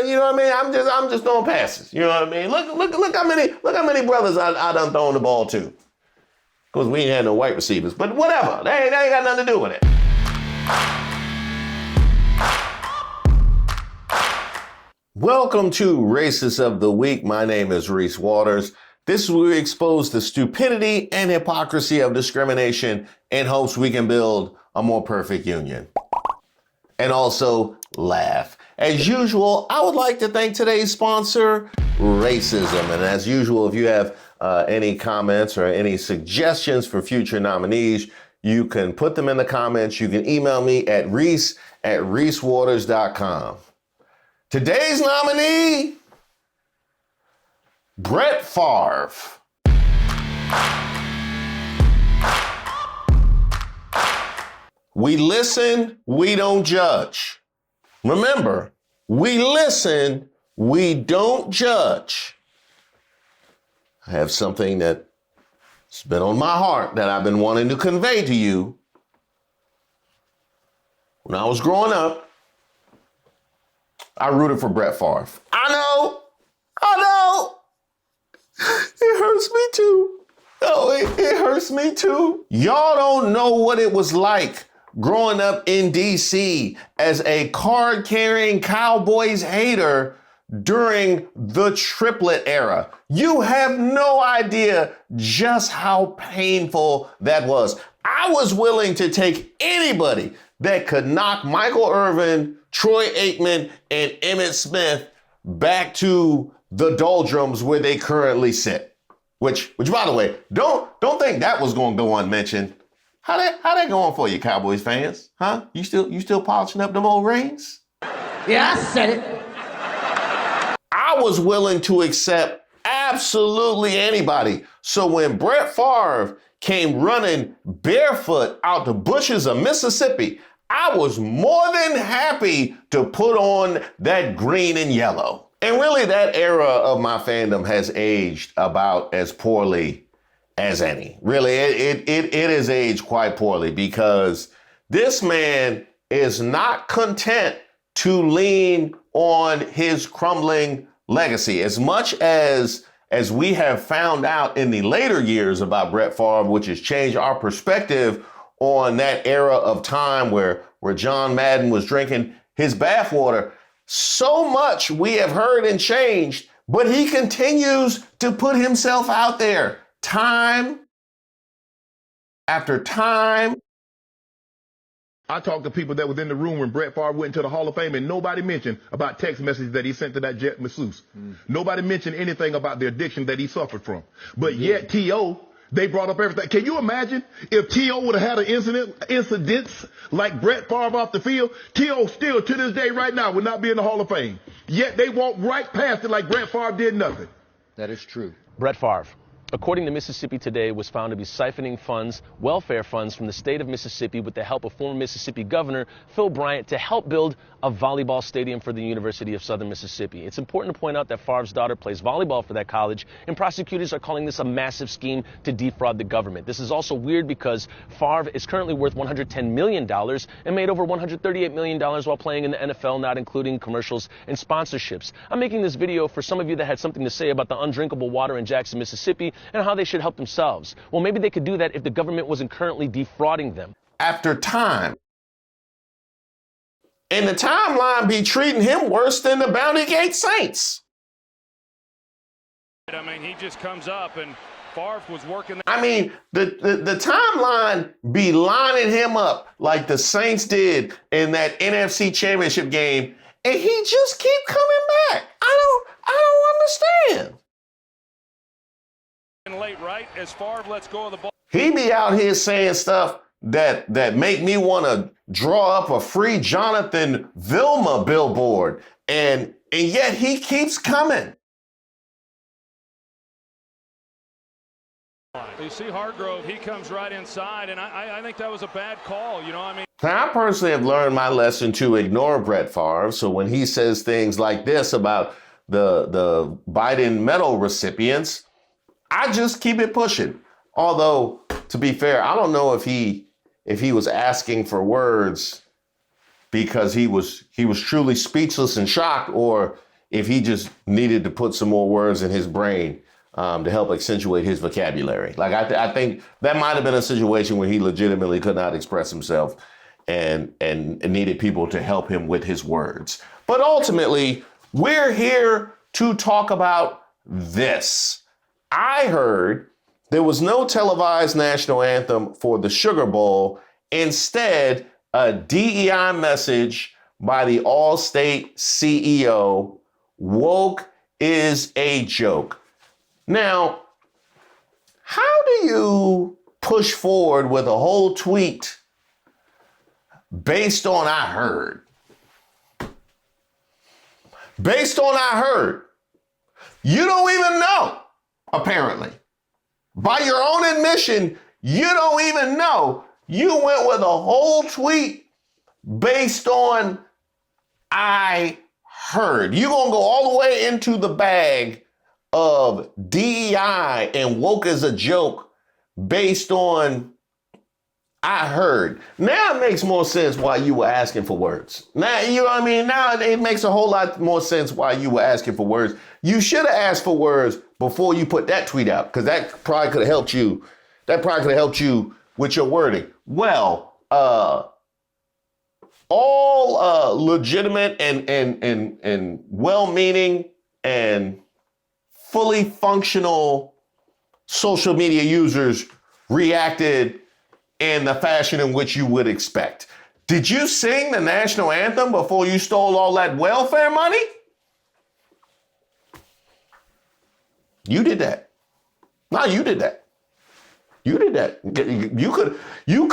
You know what I mean? I'm just throwing passes. You know what I mean? Look how many brothers I done thrown the ball to. Because we ain't had no white receivers. But whatever. They ain't got nothing to do with it. Welcome to Racist of the Week. My name is Reese Waters. This is where we expose the stupidity and hypocrisy of discrimination in hopes we can build a more perfect union. And also laugh. As usual, I would like to thank today's sponsor, Racism. And as usual, if you have any comments or any suggestions for future nominees, you can put them in the comments. You can email me at reese@reesewaters.com. Today's nominee, Brett Favre. We listen, we don't judge. Remember, we listen, we don't judge. I have something that's been on my heart that I've been wanting to convey to you. When I was growing up, I rooted for Brett Favre. I know. It hurts me too. Oh, it hurts me too. Y'all don't know what it was like growing up in DC as a card-carrying Cowboys hater during the triplet era. You have no idea just how painful that was. I was willing to take anybody that could knock Michael Irvin, Troy Aikman, and Emmitt Smith back to the doldrums where they currently sit. Which by the way, don't think that was going to go unmentioned. How that going for you, Cowboys fans? Huh? You still polishing up them old rings? Yeah, I said it. I was willing to accept absolutely anybody. So when Brett Favre came running barefoot out the bushes of Mississippi, I was more than happy to put on that green and yellow. And really, that era of my fandom has aged about as poorly as any. Really, it has aged quite poorly because this man is not content to lean on his crumbling legacy. As much as we have found out in the later years about Brett Favre, which has changed our perspective on that era of time where John Madden was drinking his bathwater, so much we have heard and changed, but he continues to put himself out there time after time. I talked to people that was in the room when Brett Favre went into the Hall of Fame, and nobody mentioned about text messages that he sent to that jet masseuse. Nobody mentioned anything about the addiction that he suffered from. But yet T.O., they brought up everything. Can you imagine if T.O. would have had an incidents like Brett Favre off the field? T.O. still to this day right now would not be in the Hall of Fame. Yet they walked right past it like Brett Favre did nothing. That is true. Brett Favre, according to Mississippi Today, was found to be siphoning funds, welfare funds from the state of Mississippi with the help of former Mississippi Governor Phil Bryant to help build a volleyball stadium for the University of Southern Mississippi. It's important to point out that Favre's daughter plays volleyball for that college, and prosecutors are calling this a massive scheme to defraud the government. This is also weird because Favre is currently worth $110 million and made over $138 million while playing in the NFL, not including commercials and sponsorships. I'm making this video for some of you that had something to say about the undrinkable water in Jackson, Mississippi, and how they should help themselves. Well, maybe they could do that if the government wasn't currently defrauding them. After time. And the timeline be treating him worse than the Bounty Gate Saints. I mean, he just comes up and Favre was working. I mean, the timeline be lining him up like the Saints did in that NFC Championship game, and he just keep coming back. I don't understand. Late, right? As Favre lets go of the ball. He be out here saying stuff that make me want to draw up a free Jonathan Vilma billboard, and yet he keeps coming. You see Hargrove, he comes right inside, and I think that was a bad call, you know, I mean. Now, I personally have learned my lesson to ignore Brett Favre, so when he says things like this about the Biden medal recipients, I just keep it pushing. Although, to be fair, I don't know if he was asking for words because he was truly speechless and shocked, or if he just needed to put some more words in his brain to help accentuate his vocabulary. Like I think that might have been a situation where he legitimately could not express himself and needed people to help him with his words. But ultimately, we're here to talk about this. I heard there was no televised national anthem for the Sugar Bowl. Instead, a DEI message by the Allstate CEO, woke is a joke. Now, how do you push forward with a whole tweet based on I heard? Based on I heard. You don't even know, apparently. By your own admission, you don't even know. You went with a whole tweet based on I heard. You're going to go all the way into the bag of DEI and woke as a joke based on I heard. Now it makes more sense why you were asking for words. Now, you know what I mean? Now it makes a whole lot more sense why you were asking for words. You should have asked for words before you put that tweet out, because that probably could have helped you. That probably could have helped you with your wording. Well, all legitimate and well-meaning and fully functional social media users reacted in the fashion in which you would expect. Did you sing the national anthem before you stole all that welfare money? You did that. No, you did that. You did that. You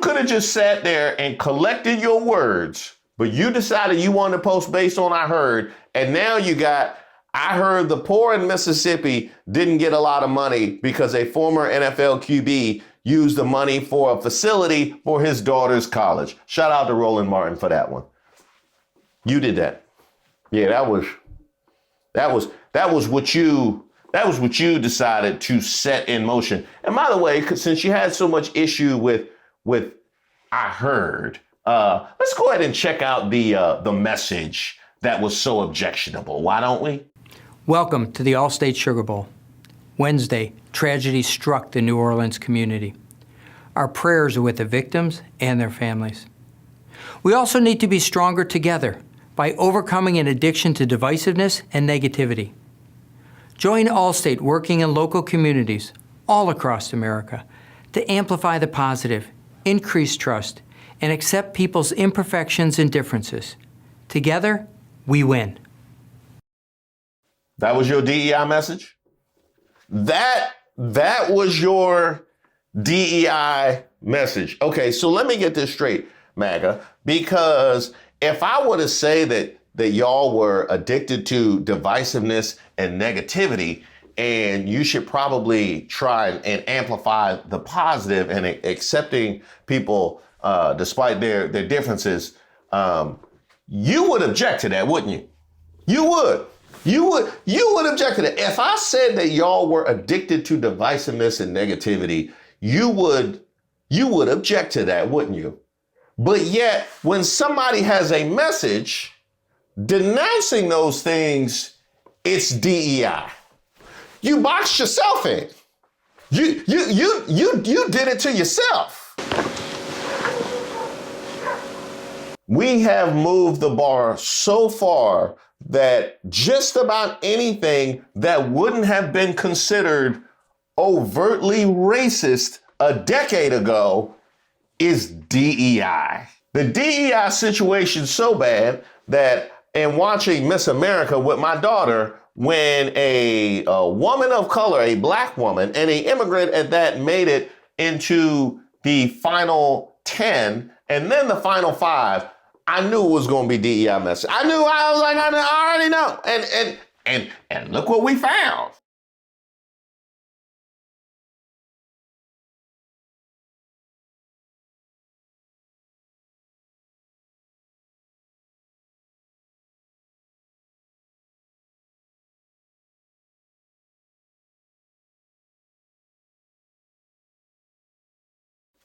could have just sat there and collected your words, but you decided you wanted to post based on I heard, and now you got I heard the poor in Mississippi didn't get a lot of money because a former NFL QB used the money for a facility for his daughter's college. Shout out to Roland Martin for that one. You did that. Yeah, that was what you decided to set in motion. And by the way, since you had so much issue with I heard, let's go ahead and check out the message that was so objectionable. Why don't we? Welcome to the Allstate Sugar Bowl. Wednesday, tragedy struck the New Orleans community. Our prayers are with the victims and their families. We also need to be stronger together by overcoming an addiction to divisiveness and negativity. Join Allstate working in local communities all across America to amplify the positive, increase trust, and accept people's imperfections and differences. Together, we win. That was your DEI message? That was your DEI message. Okay, so let me get this straight, Maga, because if I were to say that y'all were addicted to divisiveness and negativity, and you should probably try and amplify the positive and accepting people despite their differences, you would object to that, wouldn't you? You would. You would object to that. If I said that y'all were addicted to divisiveness and negativity, you would object to that, wouldn't you? But yet, when somebody has a message denouncing those things, it's DEI. You boxed yourself in. You did it to yourself. We have moved the bar so far that just about anything that wouldn't have been considered overtly racist a decade ago is DEI. The DEI situation's so bad that in watching Miss America with my daughter, when a woman of color, a black woman, and an immigrant at that made it into the final 10 and then the final 5, I knew it was going to be DEI message. I already know. And look what we found.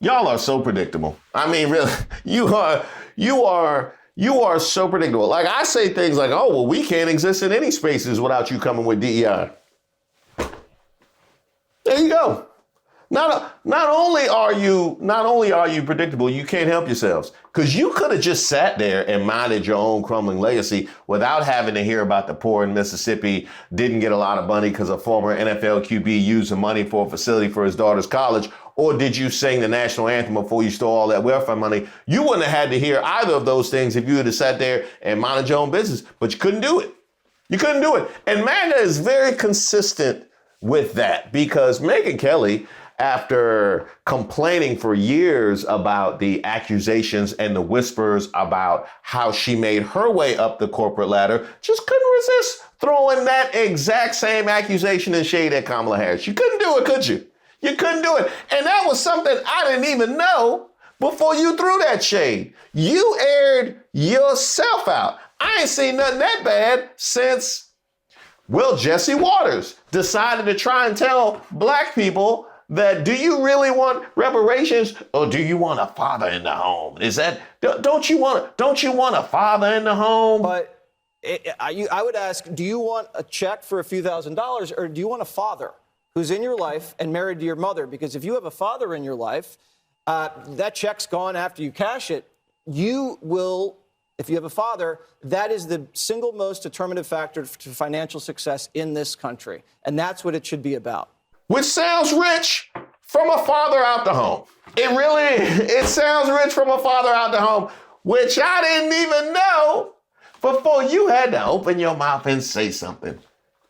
Y'all are so predictable. I mean, really, you are You are so predictable. Like, I say things like, oh, well, we can't exist in any spaces without you coming with DEI. There you go. Not only are you predictable, you can't help yourselves. Because you could have just sat there and minded your own crumbling legacy without having to hear about the poor in Mississippi didn't get a lot of money because a former NFL QB used the money for a facility for his daughter's college. Or did you sing the national anthem before you stole all that welfare money? You wouldn't have had to hear either of those things if you had sat there and minded your own business. But you couldn't do it. You couldn't do it. And Maga is very consistent with that, because Megyn Kelly, after complaining for years about the accusations and the whispers about how she made her way up the corporate ladder, just couldn't resist throwing that exact same accusation and shade at Kamala Harris. You couldn't do it, could you? You couldn't do it. And that was something I didn't even know before you threw that shade. You aired yourself out. I ain't seen nothing that bad since, well, Jesse Waters decided to try and tell black people that, do you really want reparations, or do you want a father in the home? Is that, don't you want a father in the home? But I would ask, do you want a check for a few $1,000s, or do you want a father who's in your life and married to your mother? Because if you have a father in your life, that check's gone after you cash it. You will, if you have a father, that is the single most determinative factor to financial success in this country. And that's what it should be about. Which sounds rich from a father out the home. It sounds rich from a father out the home, which I didn't even know before you had to open your mouth and say something.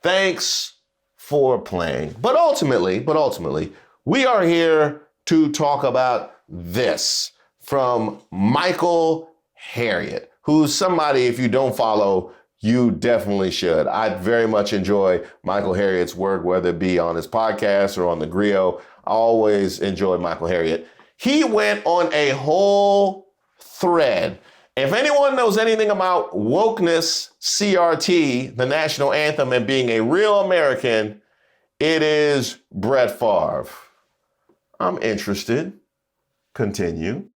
Thanks for playing. But ultimately, we are here to talk about this from Michael Harriot, who's somebody, if you don't follow, you definitely should. I very much enjoy Michael Harriot's work, whether it be on his podcast or on the Griot. I always enjoy Michael Harriot. He went on a whole thread. If anyone knows anything about wokeness, CRT, the national anthem, and being a real American, it is Brett Favre. I'm interested. Continue.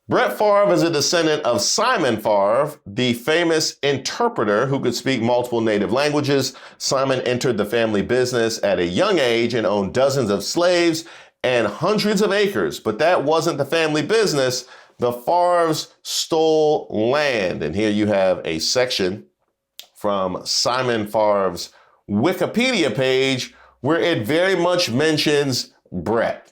Brett Favre is a descendant of Simon Favre, the famous interpreter who could speak multiple native languages. Simon entered the family business at a young age and owned dozens of slaves and hundreds of acres. But that wasn't the family business. The Favres stole land. And here you have a section from Simon Favre's Wikipedia page where it very much mentions Brett.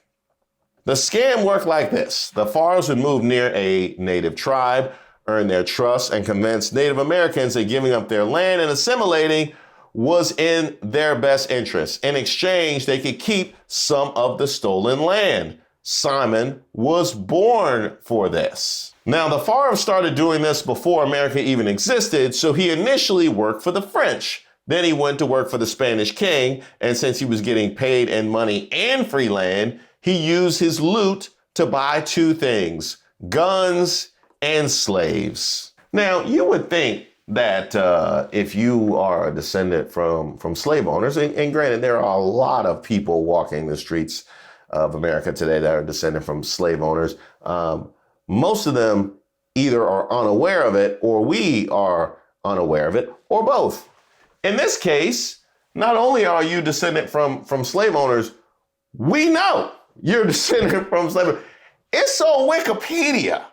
The scam worked like this. The Favres would move near a native tribe, earn their trust, and convince Native Americans that giving up their land and assimilating was in their best interest. In exchange, they could keep some of the stolen land. Simon was born for this. Now, the Favre started doing this before America even existed, so he initially worked for the French. Then he went to work for the Spanish king, and since he was getting paid in money and free land, he used his loot to buy two things: guns and slaves. Now, you would think that if you are a descendant from slave owners, and granted, there are a lot of people walking the streets of America today that are descended from slave owners. Most of them either are unaware of it, or we are unaware of it, or both. In this case, not only are you descendant from slave owners, we know you're descendant from slave owners. It's on Wikipedia.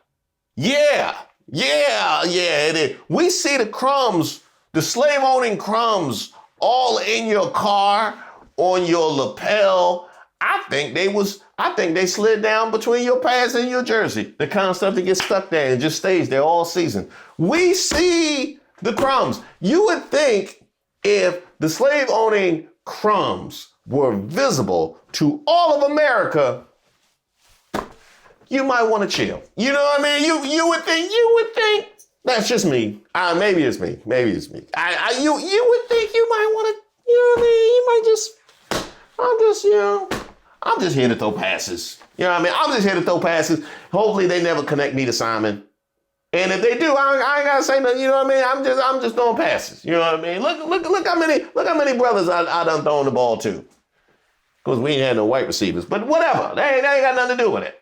Yeah, it is. We see the crumbs, the slave owning crumbs, all in your car, on your lapel. I think they slid down between your pants and your jersey. The kind of stuff that gets stuck there and just stays there all season. We see the crumbs. You would think if the slave owning crumbs were visible to all of America, you might want to chill. You know what I mean? You would think. That's just me. Maybe it's me. You would think you might want to. You know what I mean? You might just. I'm just here to throw passes. You know what I mean? I'm just here to throw passes. Hopefully they never connect me to Simon. And if they do, I ain't gotta say nothing. You know what I mean? I'm just throwing passes. You know what I mean? Look how many brothers I done thrown the ball to. Because we ain't had no white receivers. But whatever. They ain't got nothing to do with it.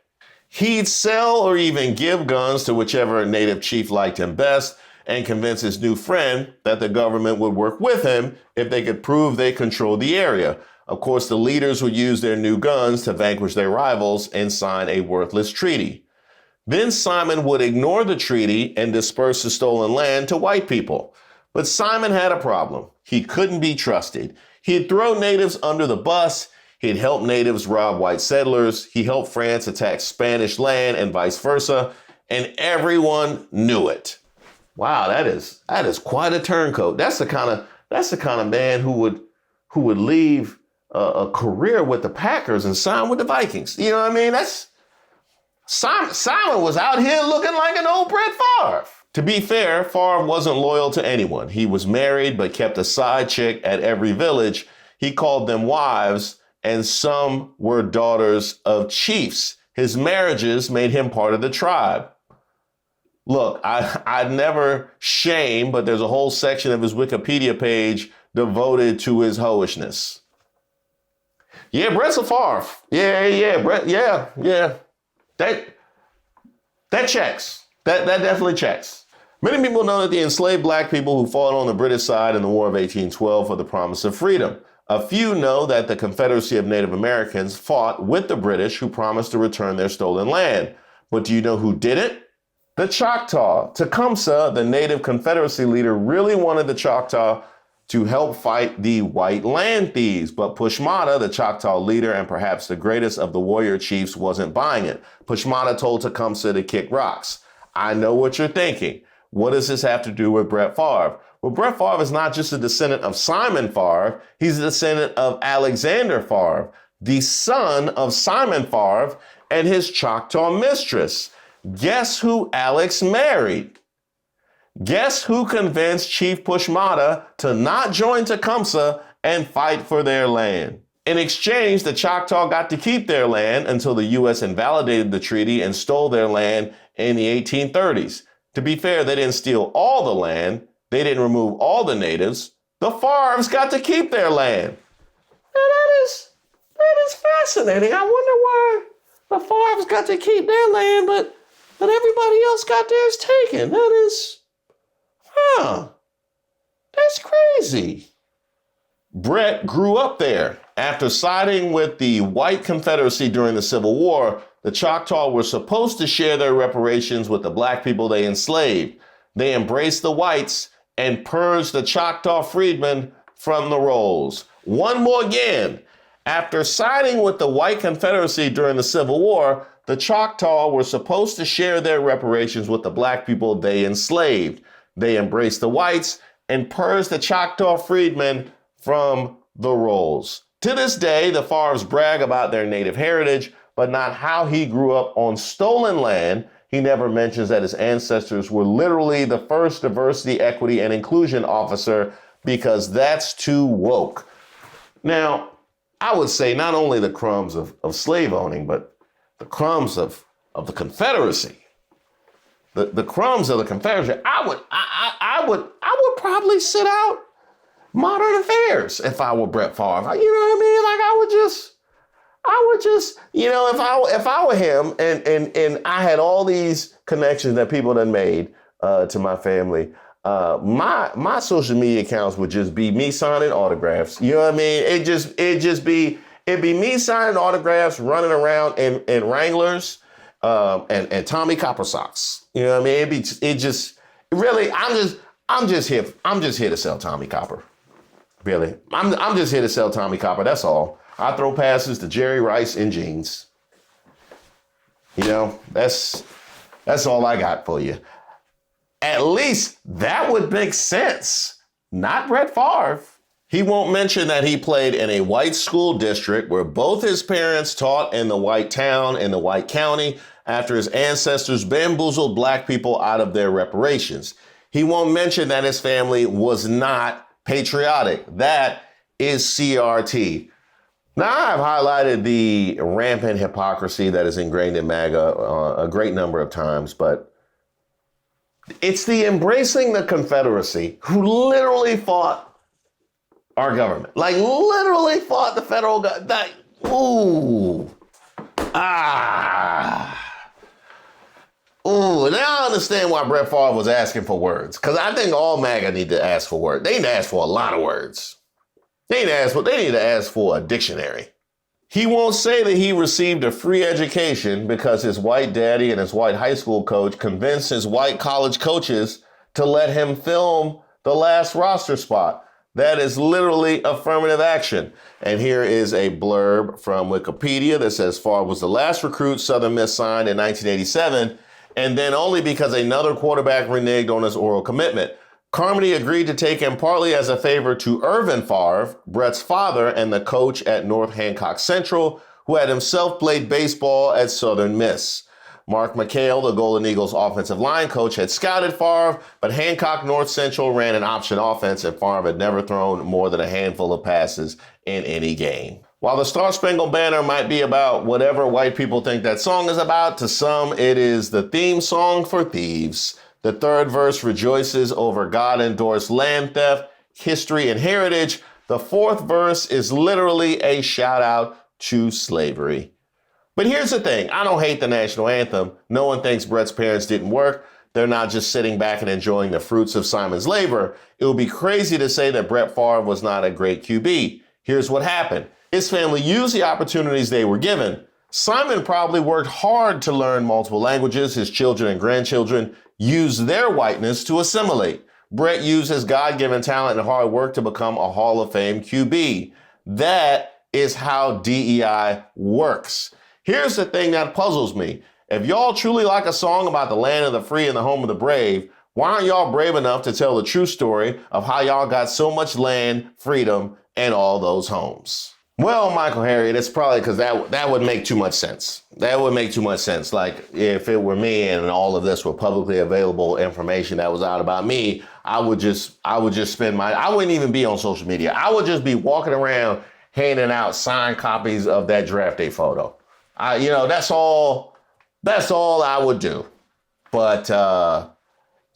He'd sell or even give guns to whichever native chief liked him best and convince his new friend that the government would work with him if they could prove they controlled the area. Of course, the leaders would use their new guns to vanquish their rivals and sign a worthless treaty. Then Simon would ignore the treaty and disperse the stolen land to white people. But Simon had a problem. He couldn't be trusted. He'd throw natives under the bus. He'd help natives rob white settlers. He helped France attack Spanish land and vice versa. And everyone knew it. Wow, that is quite a turncoat. That's the kind of man who would leave a career with the Packers and sign with the Vikings. You know what I mean? That's Simon was out here looking like an old Brett Favre. To be fair, Favre wasn't loyal to anyone. He was married but kept a side chick at every village. He called them wives, and some were daughters of chiefs. His marriages made him part of the tribe. Look, I'd never shame, but there's a whole section of his Wikipedia page devoted to his hoishness. Yeah, Brett's a Favre. Yeah, Brett. Yeah. That checks. That definitely checks. Many people know that the enslaved black people who fought on the British side in the War of 1812 for the promise of freedom. A few know that the Confederacy of Native Americans fought with the British who promised to return their stolen land. But do you know who didn't? The Choctaw. Tecumseh, the Native Confederacy leader, really wanted the Choctaw to help fight the white land thieves. But Pushmata, the Choctaw leader and perhaps the greatest of the warrior chiefs, wasn't buying it. Pushmata told Tecumseh to kick rocks. I know what you're thinking. What does this have to do with Brett Favre? Well, Brett Favre is not just a descendant of Simon Favre. He's a descendant of Alexander Favre, the son of Simon Favre and his Choctaw mistress. Guess who Alex married? Guess who convinced Chief Pushmata to not join Tecumseh and fight for their land? In exchange, the Choctaw got to keep their land until the U.S. invalidated the treaty and stole their land in the 1830s. To be fair, they didn't steal all the land. They didn't remove all the natives. The Favres got to keep their land. Now that is fascinating. I wonder why the Favres got to keep their land, but everybody else got theirs taken. That's crazy. Brett grew up there. After siding with the white Confederacy during the Civil War, the Choctaw were supposed to share their reparations with the black people they enslaved. They embraced the whites and purged the Choctaw freedmen from the rolls. One more again. After siding with the white Confederacy during the Civil War, the Choctaw were supposed to share their reparations with the black people they enslaved. They embraced the whites and purged the Choctaw freedmen from the rolls. To this day, the Favres brag about their native heritage, but not how he grew up on stolen land. He never mentions that his ancestors were literally the first diversity, equity, and inclusion officer because that's too woke. Now, I would say not only the crumbs of slave owning, but the crumbs of the Confederacy. The crumbs of the Confederacy. I would probably sit out Modern Affairs if I were Brett Favre. You know what I mean? Like I would just, you know, if I were him and I had all these connections that people done made to my family, my social media accounts would just be me signing autographs. You know what I mean? It'd be me signing autographs, running around in Wranglers and Tommy Copper socks. You know what I mean? I'm just here to sell Tommy Copper. Really, I'm just here to sell Tommy Copper. That's all. I throw passes to Jerry Rice in jeans. You know, that's all I got for you. At least that would make sense. Not Brett Favre. He won't mention that he played in a white school district where both his parents taught in the white town in the white county after his ancestors bamboozled black people out of their reparations. He won't mention that his family was not patriotic. That is CRT. Now, I've highlighted the rampant hypocrisy that is ingrained in Maga a great number of times, but it's the embracing the Confederacy who literally fought our government. Like, literally fought the federal government. Ooh, now I understand why Brett Favre was asking for words. Because I think all MAGA need to ask for words. They need to ask for a lot of words. They need to ask for a dictionary. He won't say that he received a free education because his white daddy and his white high school coach convinced his white college coaches to let him film the last roster spot. That is literally affirmative action. And here is a blurb from Wikipedia that says Favre was the last recruit Southern Miss signed in 1987, and then only because another quarterback reneged on his oral commitment. Carmody agreed to take him partly as a favor to Irvin Favre, Brett's father and the coach at North Hancock Central, who had himself played baseball at Southern Miss. Mark McHale, the Golden Eagles offensive line coach, had scouted Favre, but Hancock North Central ran an option offense and Favre had never thrown more than a handful of passes in any game. While the Star Spangled Banner might be about whatever white people think that song is about, to some it is the theme song for thieves. The third verse rejoices over God-endorsed land theft, history, and heritage. The fourth verse is literally a shout out to slavery. But here's the thing. I don't hate the national anthem. No one thinks Brett's parents didn't work. They're not just sitting back and enjoying the fruits of Simon's labor. It would be crazy to say that Brett Favre was not a great QB. Here's what happened. His family used the opportunities they were given. Simon probably worked hard to learn multiple languages. His children and grandchildren used their whiteness to assimilate. Brett used his God-given talent and hard work to become a Hall of Fame QB. That is how DEI works. Here's the thing that puzzles me. If y'all truly like a song about the land of the free and the home of the brave, why aren't y'all brave enough to tell the true story of how y'all got so much land, freedom, and all those homes? Well, Michael Harriet, it's probably because that would make too much sense. That would make too much sense. Like, if it were me and all of this were publicly available information that was out about me, I would just I wouldn't even be on social media. I would just be walking around handing out signed copies of that draft day photo. That's all I would do. But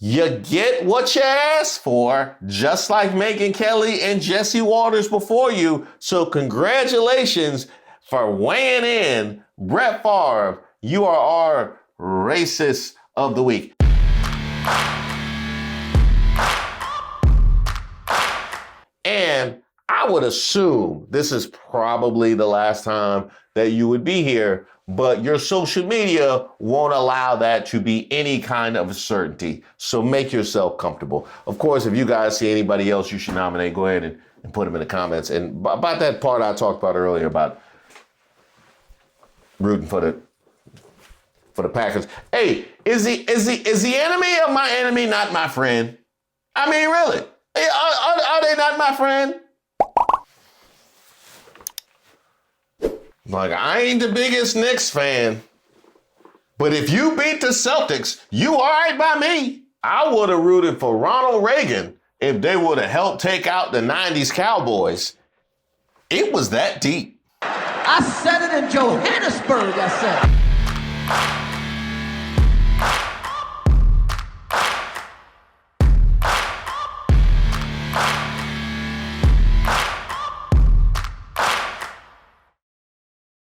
you get what you asked for, just like Megyn Kelly and Jesse Waters before you. So congratulations for weighing in. Brett Favre, you are our racist of the week. And I would assume this is probably the last time that you would be here, but your social media won't allow that to be any kind of certainty. So make yourself comfortable. Of course, if you guys see anybody else you should nominate, go ahead and put them in the comments. And about that part I talked about earlier about rooting for the Packers. Hey, is the enemy of my enemy not my friend? I mean, really? Are they not my friend? Like, I ain't the biggest Knicks fan, but if you beat the Celtics, you all right by me. I would have rooted for Ronald Reagan if they would have helped take out the 90s Cowboys. It was that deep. I said it in Johannesburg, I said it.